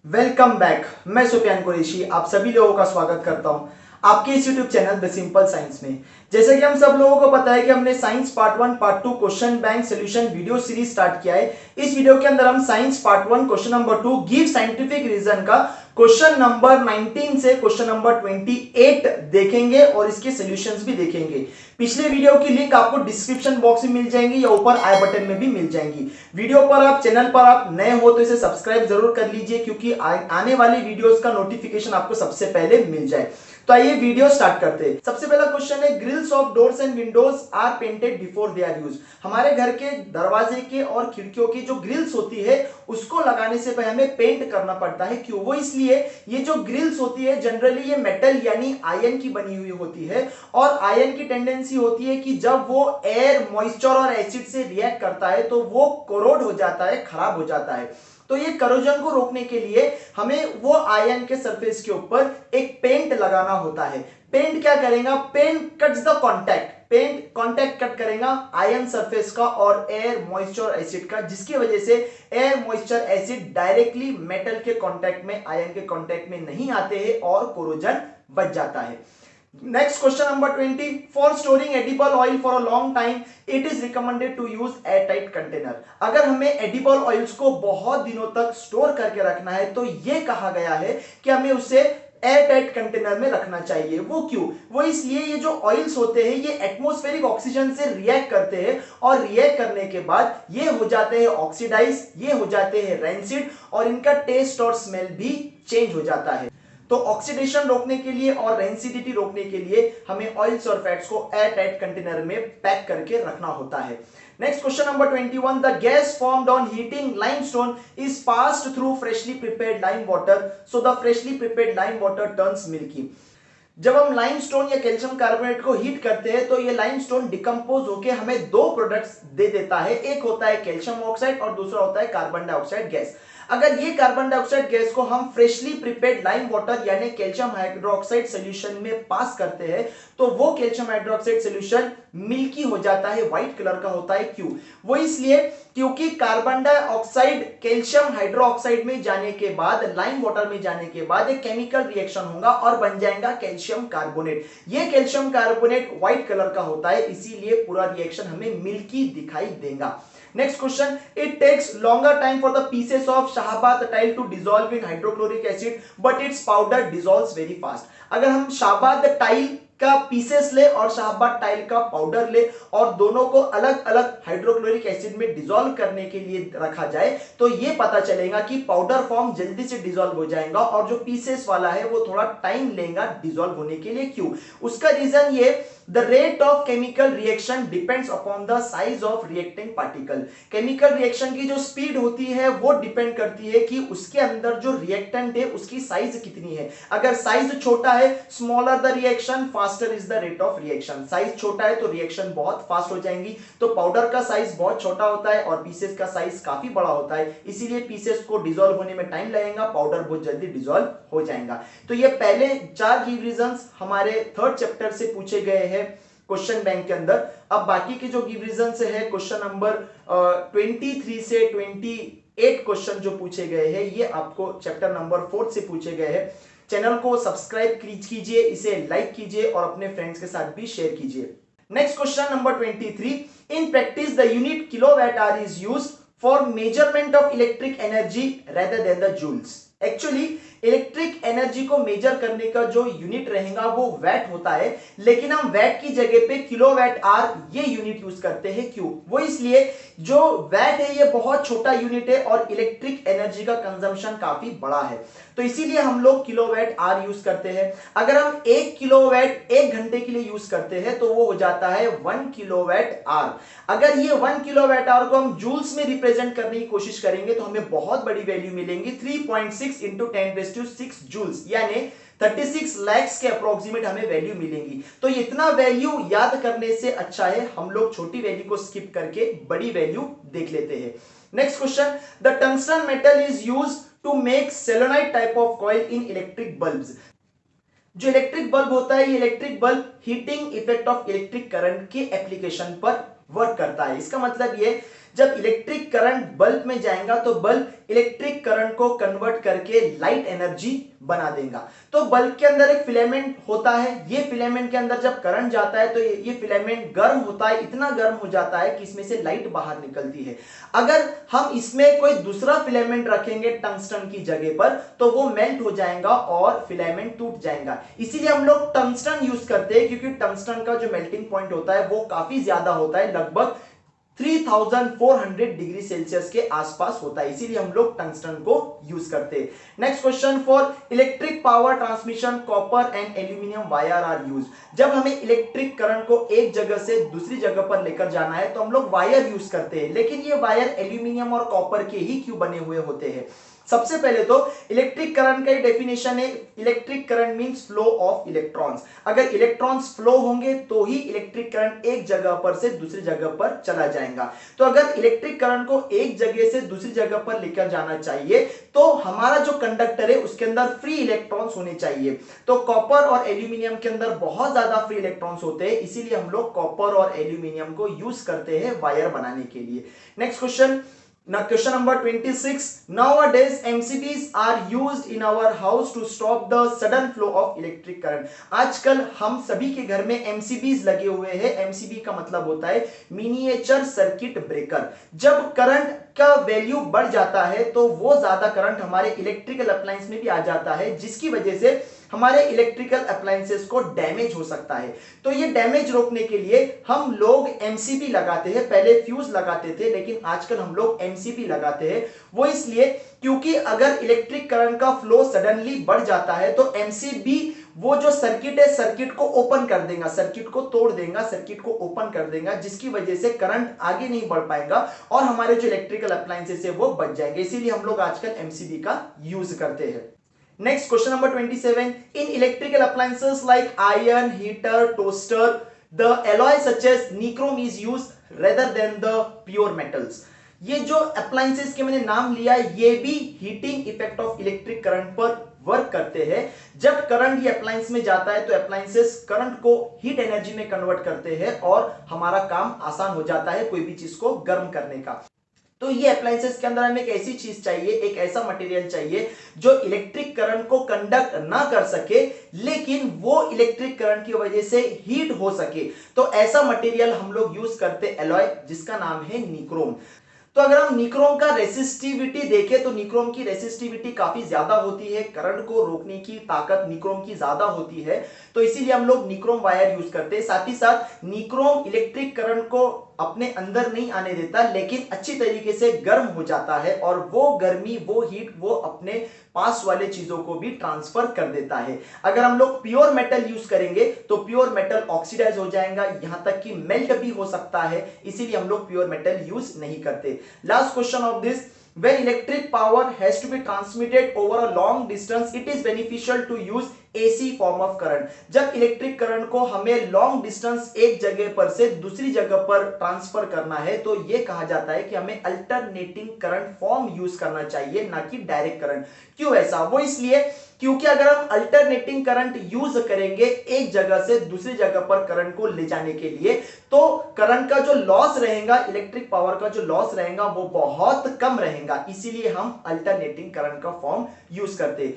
Welcome back. मैं सुफियान कुरैशी आप सभी लोगों का स्वागत करता हूं आपके इस YouTube channel the simple science में। जैसे कि हम सब लोगों को पता है कि हमने science part 1 part 2 question bank solution video series start किया है। इस वीडियो के अंदर हम science part 1 question number 2 give scientific reason का क्वेश्चन नंबर 19 से क्वेश्चन नंबर 28 देखेंगे और इसके सॉल्यूशंस भी देखेंगे। पिछले वीडियो की लिंक आपको डिस्क्रिप्शन बॉक्स में मिल जाएंगी या ऊपर आई बटन में भी मिल जाएंगी। वीडियो पर आप चैनल पर आप नए हो तो इसे सब्सक्राइब जरूर कर लीजिए क्योंकि आने वाली वीडियोस का नोटिफिकेशन आपको सबसे पहले मिल जाए। तो आइए वीडियो स्टार्ट करते हैं। सबसे पहला क्वेश्चन है grills of doors and windows are painted before they are use. हमारे घर के दरवाजे के और खिड़कियों की जो ग्रिल्स होती है उसको लगाने से पहले हमें पेंट करना पड़ता है। क्यों? वो इसलिए ये जो ग्रिल्स होती है जनरली ये मेटल यानी आयरन की बनी हुई होती है और आयरन की टेंडेंसी होती है कि जब वो एयर मॉइस्चर और एसिड से रिएक्ट करता है तो वो कोरोड हो जाता है, खराब हो जाता है। तो ये करोजन को रोकने के लिए हमें वो आयरन के सरफेस के ऊपर एक पेंट लगाना होता है। पेंट क्या करेगा? Paint cuts the contact. Paint contact cut करेगा आयरन सरफेस का और एयर मॉइस्चर एसिड का, जिसकी वजह से air moisture acid directly metal के कॉन्टैक्ट में, आयरन के कॉन्टैक्ट में नहीं आते हैं और कोरोजन बच जाता है। Next question number 20. For storing edible oil for a long time, it is recommended to use airtight container. अगर हमें edible oils को बहुत दिनों तक स्टोर करके रखना है तो ये कहा गया है कि हमें उसे एयरटाइट कंटेनर में रखना चाहिए। वो क्यों? वो इसलिए ये जो ऑयल्स होते हैं ये एटमॉस्फेरिक ऑक्सीजन से रिएक्ट करते हैं और रिएक्ट करने के बाद ये हो जाते हैं ऑक्सीडाइज, ये हो जाते हैं रैंसिड और इनका टेस्ट और स्मेल भी चेंज हो जाता है। तो ऑक्सीडेशन रोकने के लिए और रेंसिडिटी रोकने के लिए हमें ऑयल्स और फैट्स को एयर टाइट कंटेनर में पैक करके रखना होता है। Next question number 21. The gas formed on heating limestone is passed through freshly prepared lime water, so the freshly prepared lime water turns milky. जब हम लाइमस्टोन या कैल्शियम कार्बोनेट को heat करते हैं तो ये लाइमस्टोन डिकम्पोज होकर हमें दो प्रोडक्ट्स दे देता है। एक होता है कैल्शियम ऑक्साइड और दूसरा होता है कार्बन डाइऑक्साइड गैस। अगर ये कार्बन डाइऑक्साइड गैस को हम फ्रेशली प्रिपेयर्ड लाइम वाटर यानी कैल्शियम हाइड्रोक्साइड सॉल्यूशन में पास करते हैं तो वो कैल्शियम हाइड्रोक्साइड सॉल्यूशन मिल्की हो जाता है, व्हाइट कलर का होता है। क्यों? वो इसलिए क्योंकि कार्बन डाइऑक्साइड कैल्शियम हाइड्रोक्साइड में जाने के बाद, लाइम वाटर में जाने के बाद एक केमिकल रिएक्शन होगा और बन जाएगा कैल्शियम कार्बोनेट। ये कैल्शियम कार्बोनेट व्हाइट कलर का होता है, इसीलिए पूरा रिएक्शन हमें मिल्की दिखाई देगा। Next question. It takes longer time for the pieces of Shahabad tile to dissolve in hydrochloric acid, but its powder dissolves very fast. अगर हम शाहबाद टाइल का पीसेस ले और शाहबाद टाइल का पाउडर ले और दोनों को अलग अलग हाइड्रोक्लोरिक एसिड में डिसॉल्व करने के लिए रखा जाए तो ये पता चलेगा कि पाउडर फॉर्म जल्दी से डिसॉल्व हो जाएगा और जो पीसेस वाला है वो थोड़ा टाइम लेगा डिसॉल्व होने के लिए। क्यों? उसका रीजन ये, the rate of chemical reaction depends upon the size of reacting particle. Chemical reaction की जो स्पीड होती है वो डिपेंड करती है कि उसके अंदर जो रिएक्टेंट है उसकी साइज कितनी है। अगर साइज छोटा है, smaller the reaction faster is the rate of reaction. Size छोटा है तो रिएक्शन बहुत फास्ट हो जाएंगी। तो पाउडर का साइज बहुत छोटा होता है और पीसेस का साइज काफी बड़ा होता है, इसीलिए पीसेस को डिसॉल्व होने में टाइम लगेगा, पाउडर बहुत जल्दी डिसॉल्व हो जाएगा। तो ये पहले 4 गिव रीजंस हमारे 3rd चैप्टर से पूछे गए हैं क्वेश्चन बैंक के अंदर। अब बाकी के जो गिव रीजंस है क्वेश्चन नंबर 23 से 28 क्वेश्चन जो पूछे गए हैं ये आपको चैप्टर नंबर 4 से पूछे गए हैं। चैनल को सब्सक्राइब कीजिए, इसे लाइक कीजिए और अपने फ्रेंड्स के साथ भी शेयर कीजिए। Next question number 23. In practice the unit kilowatt hour is used for measurement of electric energy rather than the joules. Actually electric energy को मेजर करने का जो यूनिट रहेगा वो वैट होता है, लेकिन हम वैट की जगह पे किलोवाट आवर ये यूनिट यूज करते हैं। क्यों? वो इसलिए जो वैट है ये बहुत छोटा यूनिट है और इलेक्ट्रिक एनर्जी का कंजम्पशन काफी बड़ा है, तो इसीलिए हम लोग किलोवाट आवर यूज करते हैं। अगर हम 1 किलोवाट 1 घंटे के लिए यूज करते हैं तो वो हो जाता है 1 किलोवाट आवर। अगर ये 1 किलोवाट आवर को हम जूल्स में रिप्रेजेंट करने की कोशिश करेंगे तो हमें बहुत बड़ी वैल्यू मिलेंगी, 3.6 into 10⁶ जूल्स, यानी 36 lakhs के अप्रोक्सीमेट हमें वैल्यू मिलेंगी। तो इतना वैल्यू याद करने से अच्छा है हम लोग छोटी वैल्यू को स्किप करके बड़ी वैल्यू देख लेते हैं। Next question. The tungsten metal is used to make solenoid type of coil in electric bulbs. जो इलेक्ट्रिक बल्ब होता है ये electric bulb heating effect of electric current के एप्लीकेशन पर वर्क करता है। इसका मतलब ये जब इलेक्ट्रिक करंट बल्ब में जाएगा तो बल्ब इलेक्ट्रिक करंट को कन्वर्ट करके लाइट एनर्जी बना देगा। तो बल्ब के अंदर एक फिलामेंट होता है, ये फिलामेंट के अंदर जब करंट जाता है तो ये फिलामेंट गर्म होता है, इतना गर्म हो जाता है कि इसमें से लाइट बाहर निकलती है। अगर हम इसमें कोई दूसरा फिलामेंट रखेंगे टंगस्टन की जगह पर तो वो मेल्ट हो जाएगा और फिलामेंट टूट जाएगा। इसीलिए हम लोग टंगस्टन यूज करते हैं, क्योंकि टंगस्टन का जो मेल्टिंग पॉइंट होता है वो काफी ज्यादा होता है, लगभग 3400 डिग्री सेल्सियस के आसपास होता है, इसीलिए हम लोग टंगस्टन को यूज करते हैं। Next question, for electric power transmission copper and aluminium wire are use. जब हमें इलेक्ट्रिक करंट को एक जगह से दूसरी जगह पर लेकर जाना है तो हम लोग वायर यूज करते हैं, लेकिन ये वायर एल्यूमिनियम और कॉपर के ही क्यों बने हुए होते हैं? सबसे पहले तो इलेक्ट्रिक करंट का ही डेफिनेशन है, electric current means flow of electrons. अगर इलेक्ट्रॉन्स फ्लो होंगे तो ही इलेक्ट्रिक करंट एक जगह पर से दूसरी जगह पर चला जाएगा। तो अगर इलेक्ट्रिक करंट को एक जगह से दूसरी जगह पर लेकर जाना चाहिए तो हमारा जो कंडक्टर है उसके अंदर फ्री इलेक्ट्रॉन्स होने चाहिए। तो कॉपर और एल्यूमिनियम के अंदर बहुत ज्यादा फ्री इलेक्ट्रॉन्स होते हैं, इसीलिए हम लोग कॉपर और एल्यूमिनियम को यूज करते हैं वायर बनाने के लिए। Next question, now question number 26, nowadays MCBs are used in our house to stop the sudden flow of electric current। आजकल हम सभी के घर में MCBs लगे हुए हैं। MCB का मतलब होता है मिनिएचर सर्किट ब्रेकर। जब करंट का वैल्यू बढ़ जाता है तो वो ज्यादा करंट हमारे इलेक्ट्रिकल अप्लायंस में भी आ जाता है, जिसकी वजह से हमारे इलेक्ट्रिकल अप्लायंसेस को डैमेज हो सकता है। तो ये डैमेज रोकने के लिए हम लोग एमसीबी लगाते हैं। पहले फ्यूज लगाते थे, लेकिन आजकल हम लोग एमसीबी लगाते हैं। वो इसलिए क्योंकि अगर इलेक्ट्रिक करंट का फ्लो सडनली बढ़ जाता है तो एमसीबी वो जो सर्किट है, सर्किट को ओपन कर देगा, सर्किट को तोड़ देगा, सर्किट को ओपन कर देगा, जिसकी वजह से करंट आगे नहीं बढ़ पाएगा और हमारे जो इलेक्ट्रिकल अप्लायंसेस है वो बच जाएंगे। इसीलिए हम लोग आजकल एमसीबी का यूज करते हैं। Next, question number 27. In electrical appliances like iron, heater, toaster, the alloy such as nichrome is used rather than the pure metals। ये जो appliances के मैंने नाम लिया ये भी heating effect of electric current पर वर्क करते हैं। जब करंट ये अप्लायंस में जाता है तो अप्लायंसेस करंट को हीट एनर्जी में कन्वर्ट करते हैं और हमारा काम आसान हो जाता है कोई भी चीज को गर्म करने का। तो ये अप्लायंसेस के अंदर हमें एक ऐसी चीज चाहिए, एक ऐसा मटेरियल चाहिए जो इलेक्ट्रिक करंट को कंडक्ट ना कर सके लेकिन वो इलेक्ट्रिक करंट की वजह से हीट हो सके। तो ऐसा मटेरियल हम लोग यूज करते एलॉय, जिसका नाम है निक्रोम। तो अगर हम निक्रोम का रेसिस्टिविटी देखें तो निक्रोम की रेसिस्टिविटी काफी ज्यादा होती है, करंट को रोकने की ताकत निक्रोम की ज्यादा होती है, तो इसीलिए हम लोग निक्रोम वायर यूज करते हैं। साथ ही साथ निक्रोम इलेक्ट्रिक करंट को अपने अंदर नहीं आने देता, लेकिन अच्छी तरीके से गर्म हो जाता है और वो गर्मी, वो हीट वो अपने पास वाले चीजों को भी ट्रांसफर कर देता है। अगर हम लोग प्योर मेटल यूज करेंगे तो प्योर मेटल ऑक्सीडाइज हो जाएगा, यहां तक कि मेल्ट भी हो सकता है, इसीलिए हम लोग प्योर मेटल यूज नहीं करते। Last question of this, when electric power has to be transmitted over a long distance it is beneficial to use AC form of current. जब इलेक्ट्रिक करंट को हमें लॉन्ग डिस्टेंस एक जगह पर से दूसरी जगह पर ट्रांसफर करना है तो यह कहा जाता है कि हमें अल्टरनेटिंग करंट फॉर्म यूज करना चाहिए, ना कि डायरेक्ट करंट। क्यों ऐसा? वो इसलिए क्योंकि अगर हम अल्टरनेटिंग करंट यूज करेंगे एक जगह से दूसरी जगह पर करंट को ले जाने के लिए तो करंट का जो लॉस रहेगा, इलेक्ट्रिक पावर का जो लॉस रहेगा वो बहुत कम रहेगा, इसीलिए हम अल्टरनेटिंग करंट का फॉर्म यूज करते हैं।